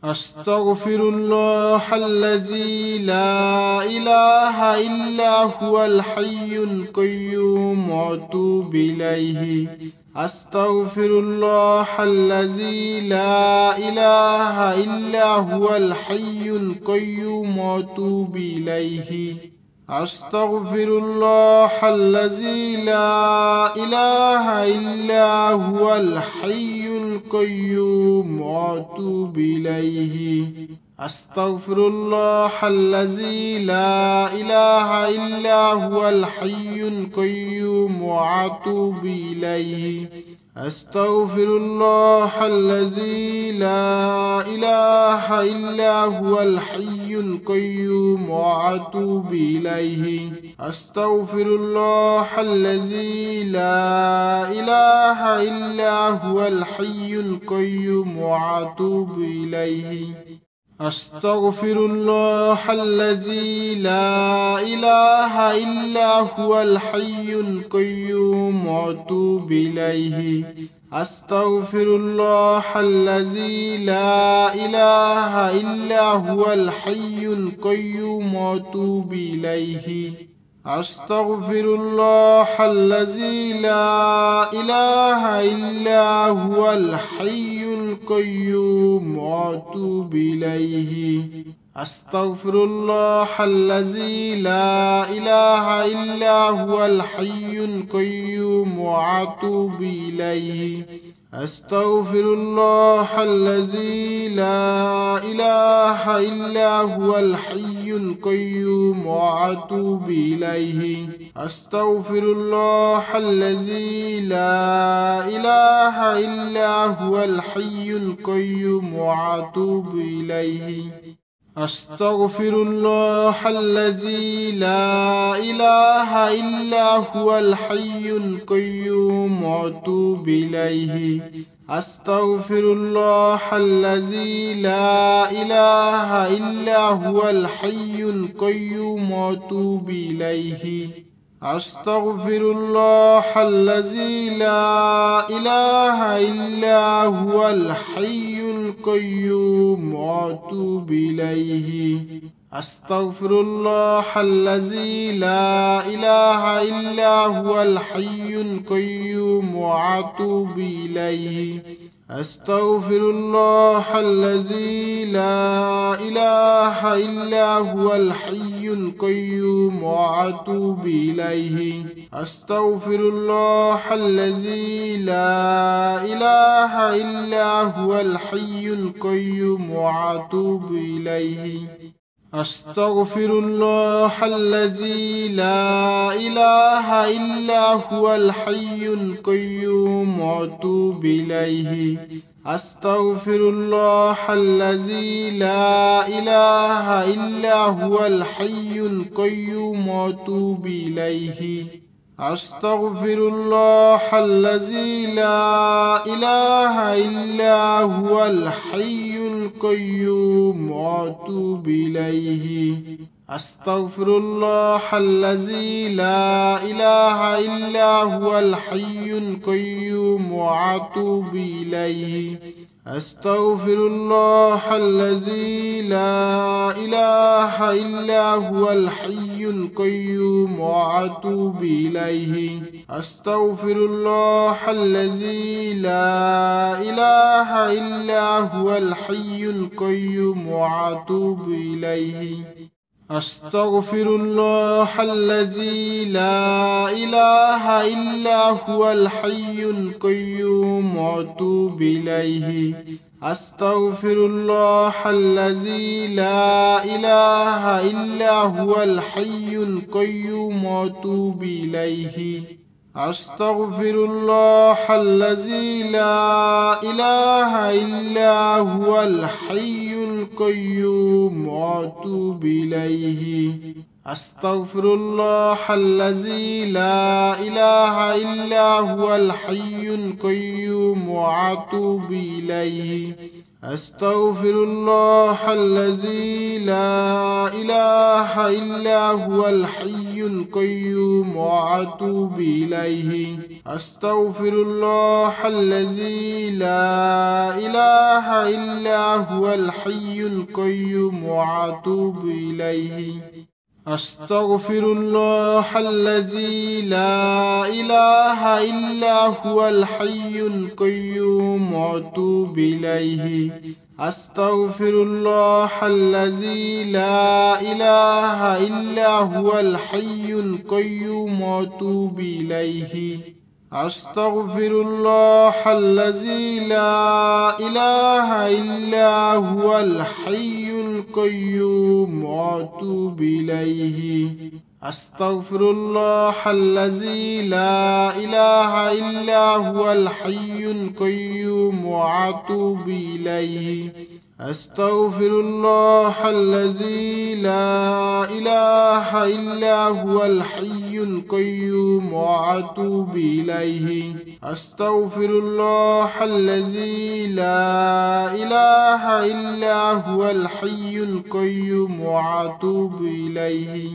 أستغفر الله الذي لا إله إلا هو الحي القيوم وأتوب إليه. أستغفر الله الذي لا إله إلا هو الحي القيوم وأتوب إليه. أستغفر الله الذي لا إله إلا هو الحي القيوم وأتوب إليه. أستغفر الله الذي لا إله إلا هو الحي القيوم وأتوب إليه. أستغفر الله الذي لا إله إلا هو الحي القيوم وأتوب إليه. أستغفر الله الذي لا إله إلا هو الحي القيوم وأتوب إليه. أستغفر الله الذي لا إله إلا هو الحي القيوم وأتوب إليه. أستغفر الله الذي لا إله إلا هو الحي القيوم وأتوب إليه. أستغفر الله الذي لا إله إلا هو الحي القيوم وأتوب إليه. أستغفر الله الذي لا إله إلا هو الحي القيوم وأتوب إليه. أستغفر الله الذي لا إله إلا هو الحي القيوم وأتوب إليه. أستغفر الله الذي لا إله إلا هو الحي القيوم وأتوب إليه. أستغفر الله الذي لا إله إلا هو الحي القيوم وأتوب إليه. أستغفر الله الذي لا إله إلا هو الحي القيوم وأتوب إليه. أستغفر الله الذي لا إله إلا هو الحي القيوم وأتوب إليه. أستغفر الله الذي لا إله إلا هو الحي القيوم وأتوب إليه. أستغفر الله الذي لا إله إلا هو الحي القيوم وأتوب إليه. أستغفر الله الذي لا إله إلا هو الحي القيوم وأتوب إليه. أستغفر الله الذي لا إله إلا هو الحي القيوم وأتوب إليه. أستغفر الله الذي لا إله إلا هو الحي القيوم وأتوب إليه. أستغفر الله الذي لا إله إلا هو الحي القيوم وأتوب إليه. أستغفر الله الذي لا إله إلا هو الحي القيوم وأتوب إليه. أستغفر الله الذي لا إله إلا هو الحي القيوم وأتوب إليه. أستغفر الله الذي لا إله إلا هو الحي القيوم وأتوب إليه. أستغفر الله الذي لا إله إلا هو الحي القيوم وأتوب إليه. أستغفر الله الذي لا إله إلا هو الحي القيوم وأتوب إليه. أستغفر الله الذي لا إله إلا هو الحي القيوم وأتوب إليه. أستغفر الله الذي لا إله إلا هو الحي القيوم وأتوب إليه. أستغفر الله الذي لا إله إلا هو الحي القيوم وأتوب إليه أستغفر الله الذي لا إله إلا هو الحي القيوم وأتوب إليه أستغفر الله الذي لا إله إلا هو الحي القيوم وأتوب إليه أستغفر الله الذي لا إله إلا هو الحي القيوم وأتوب إليه أستغفر الله الذي لا إله إلا هو الحي القيوم وأتوب إليه أستغفر الله الذي لا إله إلا هو الحي القيوم وأتوب إليه أستغفر الله الذي لا إله إلا هو الحي القيوم وأتوب إليه أستغفر الله الذي لا إله إلا هو الحي القيوم وأتوب إليه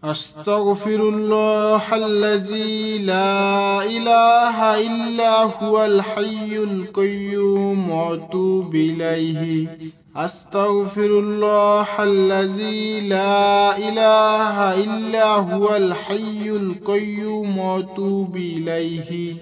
أستغفر الله الذي لا إله إلا هو الحي القيوم وأتوب إليه أستغفر الله الذي لا إله إلا هو الحي القيوم وأتوب إليه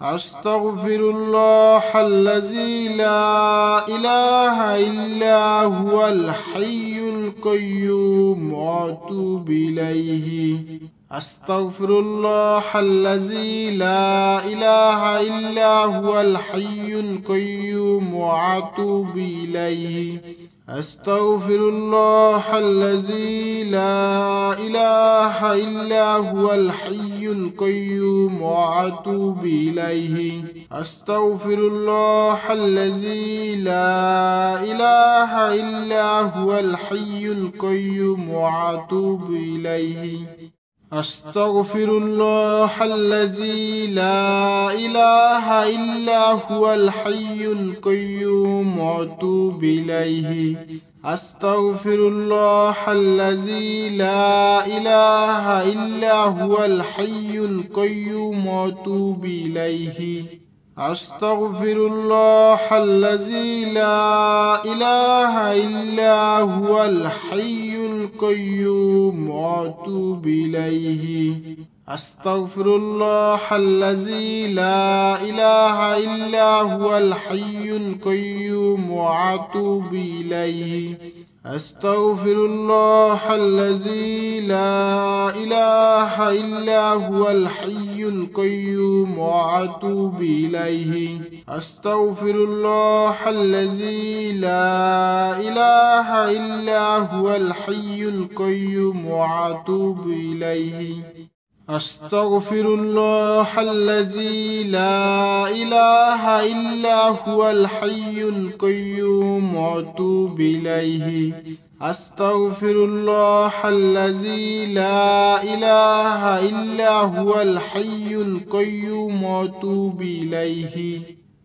أستغفر الله الذي لا إله إلا هو الحي القيوم وأتوب إليه أستغفر الله الذي لا إله إلا هو الحي القيوم وأتوب إليه أستغفر الله الذي لا إله إلا هو الحي القيوم وأتوب إليه أستغفر الله الذي لا إله إلا هو الحي القيوم وأتوب إليه أستغفر الله الذي لا إله إلا هو الحي القيوم وأتوب إليه أستغفر الله الذي لا إله إلا هو الحي القيوم وأتوب إليه أستغفر الله الذي لا إله إلا هو الحي القيوم وأتوب إليه أستغفر الله الذي لا إله إلا هو الحي القيوم وأتوب إليه أستغفر الله الذي لا إله إلا هو الحي القيوم وأتوب إليه أستغفر الله الذي لا إله إلا هو الحي القيوم وأتوب إليه أستغفر الله الذي لا إله إلا هو الحي القيوم وأتوب إليه أستغفر الله الذي لا إله إلا هو الحي القيوم وأتوب إليه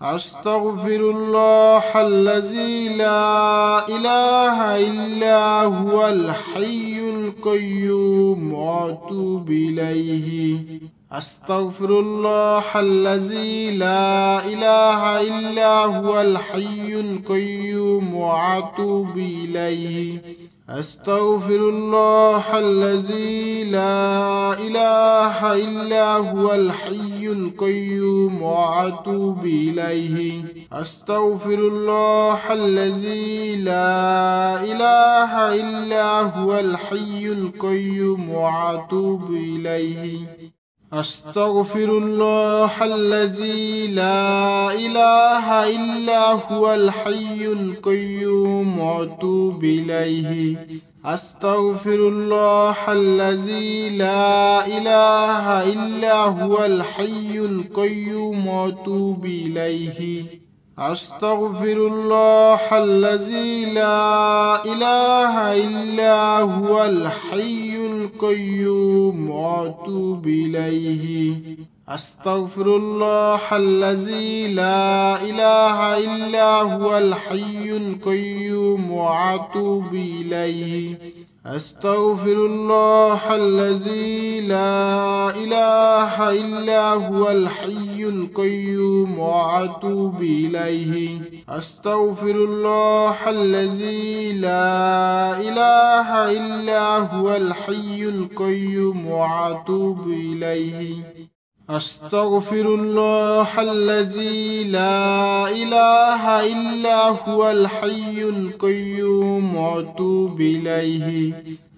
أستغفر الله الذي لا إله إلا هو الحي القيوم وأتوب إليه أستغفر الله الذي لا إله إلا هو الحي القيوم وأتوب إليه أستغفر الله الذي لا إله إلا هو الحي القيوم وأتوب إليه أستغفر الله الذي لا إله إلا هو الحي القيوم وأتوب إليه أستغفر الله الذي لا إله إلا هو الحي القيوم وأتوب إليه أستغفر الله الذي لا إله إلا هو الحي القيوم وأتوب إليه أستغفر الله الذي لا إله إلا هو الحي القيوم وأتوب إليه أستغفر الله الذي لا إله إلا هو الحي القيوم وأتوب إليه أستغفر الله الذي لا إله إلا هو الحي القيوم وأتوب إليه. أستغفر الله الذي لا إله إلا هو الحي القيوم وأتوب إليه. أستغفر الله الذي لا إله إلا هو الحي القيوم وأتوب إليه.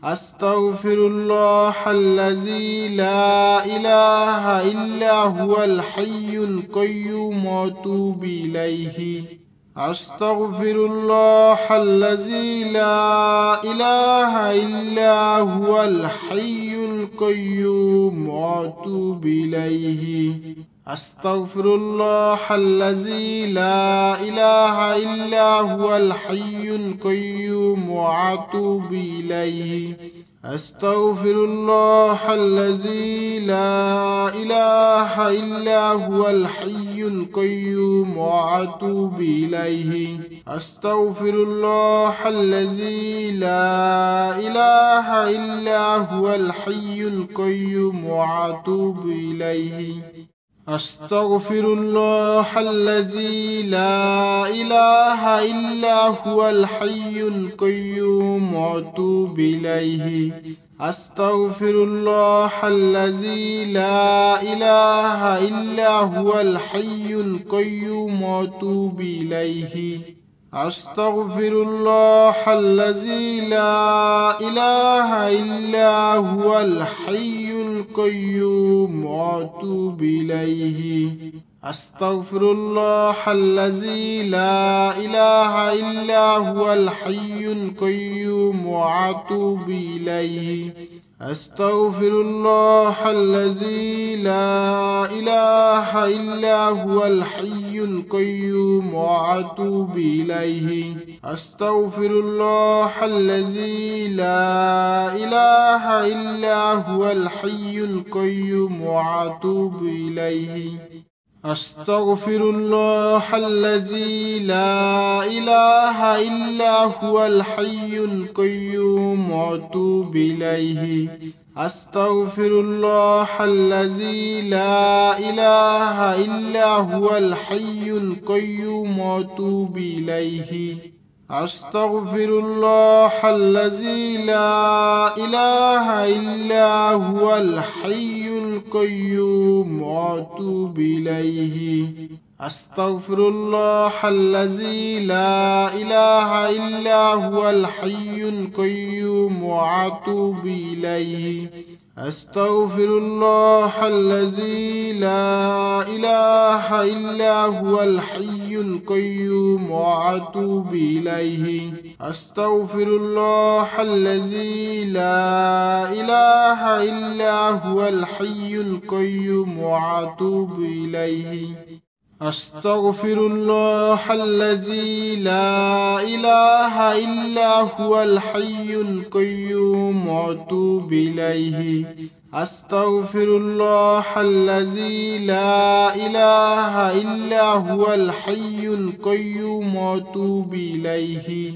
أستغفر الله الذي لا إله إلا هو الحي القيوم وأتوب إليه. أستغفر الله الذي لا إله إلا هو الحي القيوم وأتوب إليه. أستغفر الله الذي لا إله إلا هو الحي القيوم وأتوب إليه. أستغفر الله الذي لا إله إلا هو الحي القيوم وأتوب إليه. أستغفر الله الذي لا إله إلا هو الحي القيوم وأتوب إليه. أستغفر الله الذي لا إله إلا هو الحي القيوم وأتوب إليه. أستغفر الله الذي لا إله إلا هو الحي القيوم وأتوب إليه. أستغفر الله الذي لا إله إلا هو الحي القيوم وأتوب إليه. أستغفر الله الذي لا إله إلا هو الحي القيوم وأتوب إليه. أستغفر الله الذي لا إله إلا هو الحي القيوم وأتوب إليه. أستغفر الله الذي لا إله إلا هو الحي القيوم وأتوب إليه. أستغفر الله الذي لا إله إلا هو الحي القيوم وأتوب إليه. أستغفر الله الذي لا إله إلا هو الحي القيوم وأتوب إليه. أستغفر الله الذي لا إله إلا هو الحي القيوم وأتوب إليه. أستغفر الله الذي لا إله إلا هو الحي القيوم وأتوب إليه. أستغفر الله الذي لا إله إلا هو الحي القيوم وأتوب إليه. أستغفر الله الذي لا إله إلا هو الحي القيوم وأتوب إليه. أستغفر الله الذي لا إله إلا هو الحي القيوم وأتوب إليه. أستغفر الله الذي لا إله إلا هو الحي القيوم وأتوب إليه.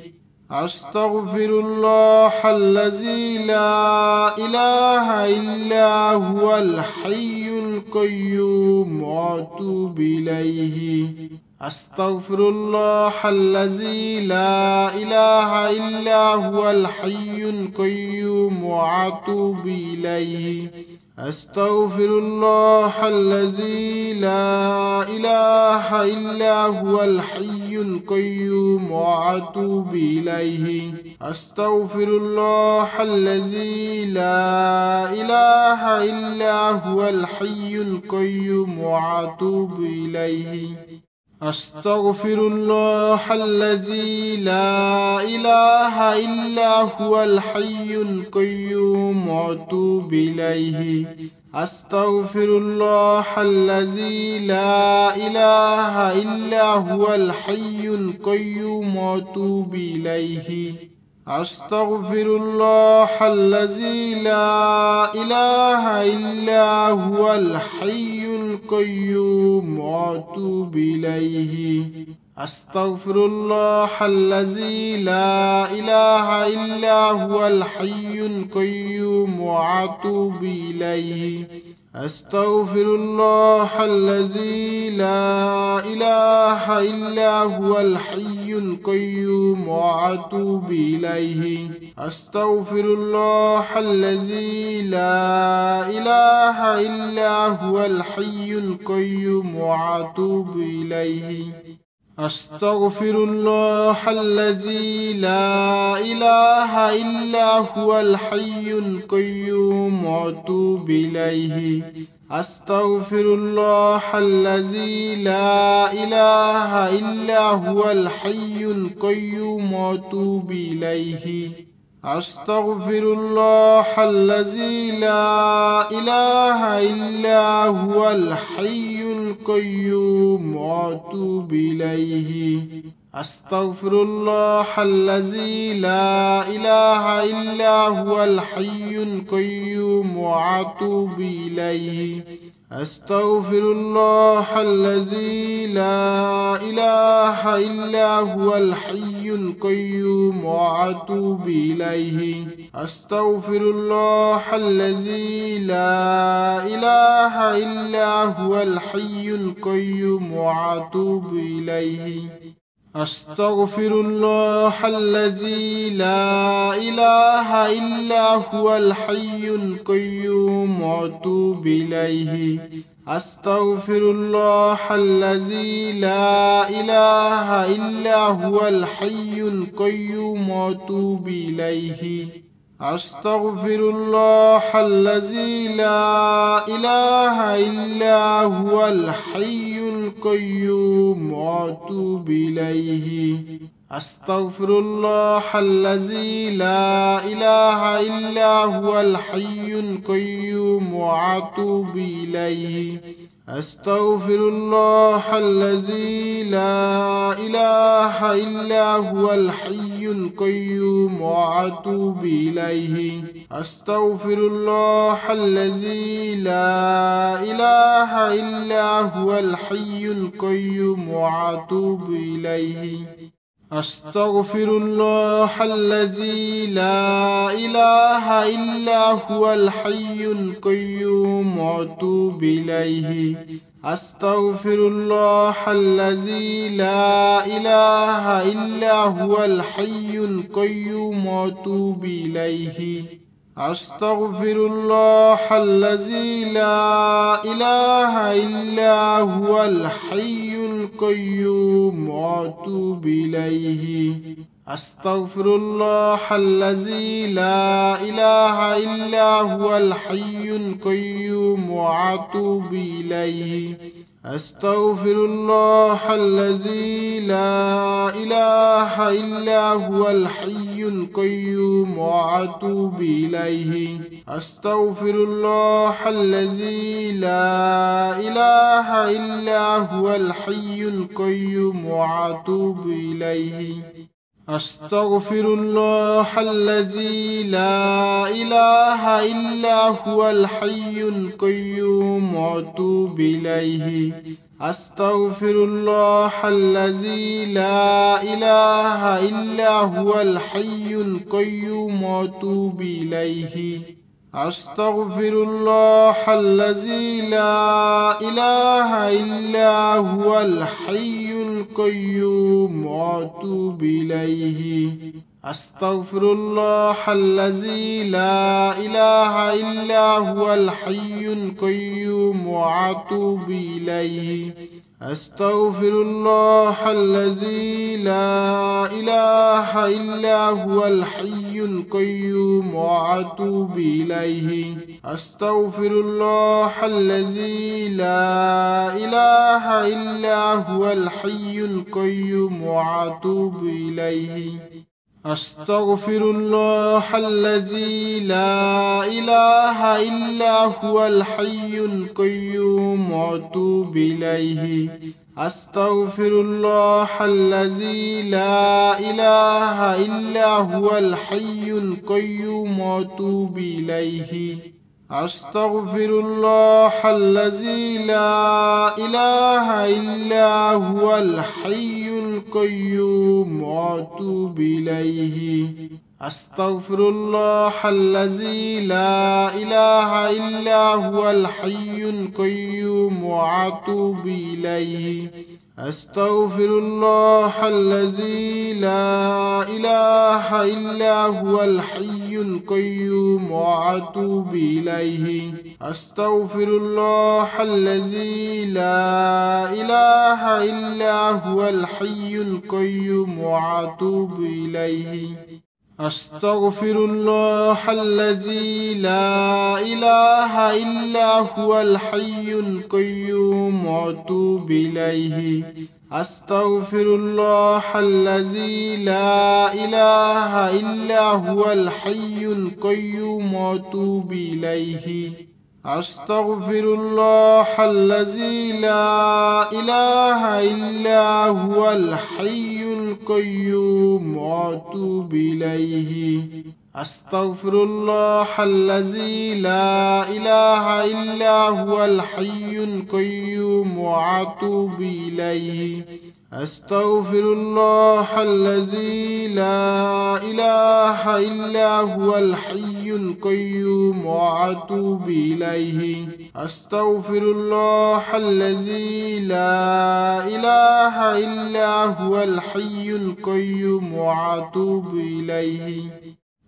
أستغفر الله الذي لا إله إلا هو الحي القيوم وأتوب إليه. أستغفر الله الذي لا إله إلا هو الحي القيوم وأتوب إليه. أستغفر الله الذي لا إله إلا هو الحي القيوم وأتوب إليه. أستغفر الله الذي لا إله إلا هو الحي القيوم وأتوب إليه. أستغفر الله الذي لا إله إلا هو الحي القيوم وأتوب إليه. أستغفر الله الذي لا إله إلا هو الحي القيوم وأتوب إليه. أستغفر الله الذي لا إله إلا هو الحي القيوم وأتوب إليه. أستغفر الله الذي لا إله إلا هو الحي القيوم وأتوب إليه. أستغفر الله الذي لا إله إلا هو الحي القيوم وأتوب إليه. أستغفر الله الذي لا إله إلا هو الحي القيوم وأتوب إليه. أستغفر الله الذي لا إله إلا هو الحي القيوم وأتوب إليه. أستغفر الله الذي لا إله إلا هو الحي القيوم وأتوب إليه. أستغفر الله الذي لا إله إلا هو الحي القيوم وأتوب إليه. أستغفر الله الذي لا إله إلا هو الحي القيوم وأتوب إليه. أستغفر الله الذي لا إله إلا هو الحي القيوم وأتوب إليه. أستغفر الله الذي لا إله إلا هو الحي القيوم وأتوب إليه. أستغفر الله الذي لا إله إلا هو الحي القيوم وأتوب إليه. أستغفر الله الذي لا إله إلا هو الحي القيوم وأتوب إليه. أستغفر الله الذي لا إله إلا هو الحي القيوم وأتوب إليه. أستغفر الله الذي لا إله إلا هو الحي القيوم وأتوب إليه. أستغفر الله الذي لا إله إلا هو الحي القيوم وأتوب إليه. أستغفر الله الذي لا إله إلا هو الحي القيوم وأتوب إليه. أستغفر الله الذي لا إله إلا هو الحي القيوم وأتوب إليه. أستغفر الله الذي لا إله إلا هو الحي القيوم وأتوب إليه. أستغفر الله الذي لا إله إلا هو الحي القيوم وأتوب إليه. أستغفر الله الذي لا إله إلا هو الحي القيوم وأتوب إليه. أستغفر الله الذي لا إله إلا هو الحي القيوم وأتوب إليه. أستغفر الله الذي لا إله إلا هو الحي القيوم وأتوب إليه. أستغفر الله الذي لا إله إلا هو الحي القيوم وأتوب إليه. أستغفر الله الذي لا إله إلا هو الحي القيوم وأتوب إليه. أستغفر الله الذي لا إله إلا هو الحي القيوم وأتوب إليه. أستغفر الله الذي لا إله إلا هو الحي القيوم وأتوب إليه. أستغفر الله الذي لا إله إلا هو الحي القيوم وأتوب إليه. أستغفر الله الذي لا إله إلا هو الحي القيوم وأتوب إليه. أستغفر الله الذي لا إله إلا هو الحي القيوم وأتوب إليه. أستغفر الله الذي لا إله إلا هو الحي القيوم وأتوب إليه. أستغفر الله الذي لا إله إلا هو الحي القيوم وأتوب إليه. أستغفر الله الذي لا إله إلا هو الحي القيوم وأتوب إليه. أستغفر الله الذي لا إله إلا هو الحي القيوم وأتوب إليه. أستغفر الله الذي لا إله إلا هو الحي القيوم وأتوب إليه. أستغفر الله الذي لا إله إلا هو الحي القيوم وأتوب إليه. أستغفر الله الذي لا إله إلا هو الحي القيوم وأتوب إليه. أستغفر الله الذي لا إله إلا هو الحي القيوم وأتوب إليه. أستغفر الله الذي لا إله إلا هو الحي القيوم وأتوب إليه. أستغفر الله الذي لا إله إلا هو الحي القيوم وأتوب إليه. أستغفر الله الذي لا إله إلا هو الحي القيوم وأتوب إليه.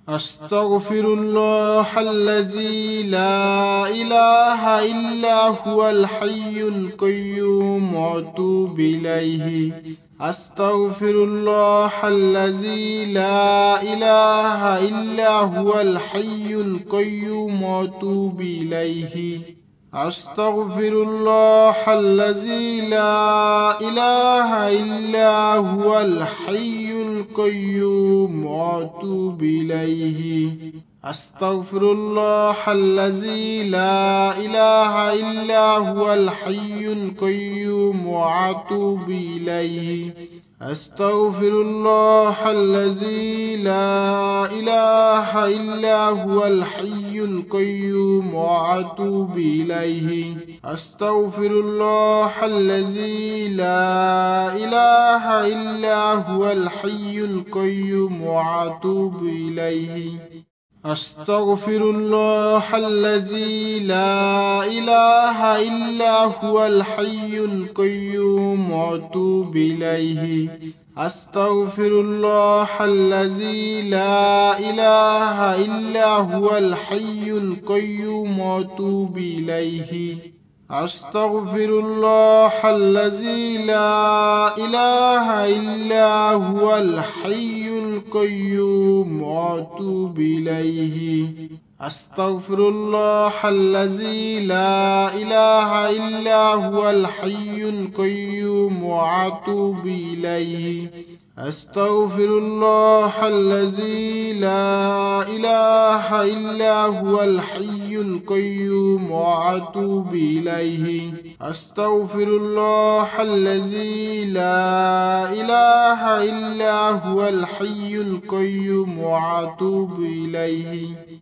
أستغفر الله الذي لا إله إلا هو الحي القيوم وأتوب إليه. أستغفر الله الذي لا إله إلا هو الحي القيوم وأتوب إليه. أستغفر الله الذي لا إله إلا هو الحي القيوم وأتوب إليه. أستغفر الله الذي لا إله إلا هو الحي القيوم وأتوب إليه. أستغفر الله الذي لا إله إلا هو الحي القيوم وأتوب إليه. أستغفر الله الذي لا إله إلا هو الحي القيوم وأتوب إليه. أستغفر الله الذي لا إله إلا هو الحي القيوم وأتوب إليه. أستغفر الله الذي لا إله إلا هو الحي القيوم وأتوب إليه. أستغفر الله الذي لا إله إلا هو الحي القيوم وأتوب إليه. أستغفر الله الذي لا إله إلا هو الحي القيوم وأتوب إليه. أستغفر الله الذي لا إله إلا هو الحي القيوم وأتوب إليه. أستغفر الله الذي لا إله إلا هو الحي القيوم وأتوب إليه.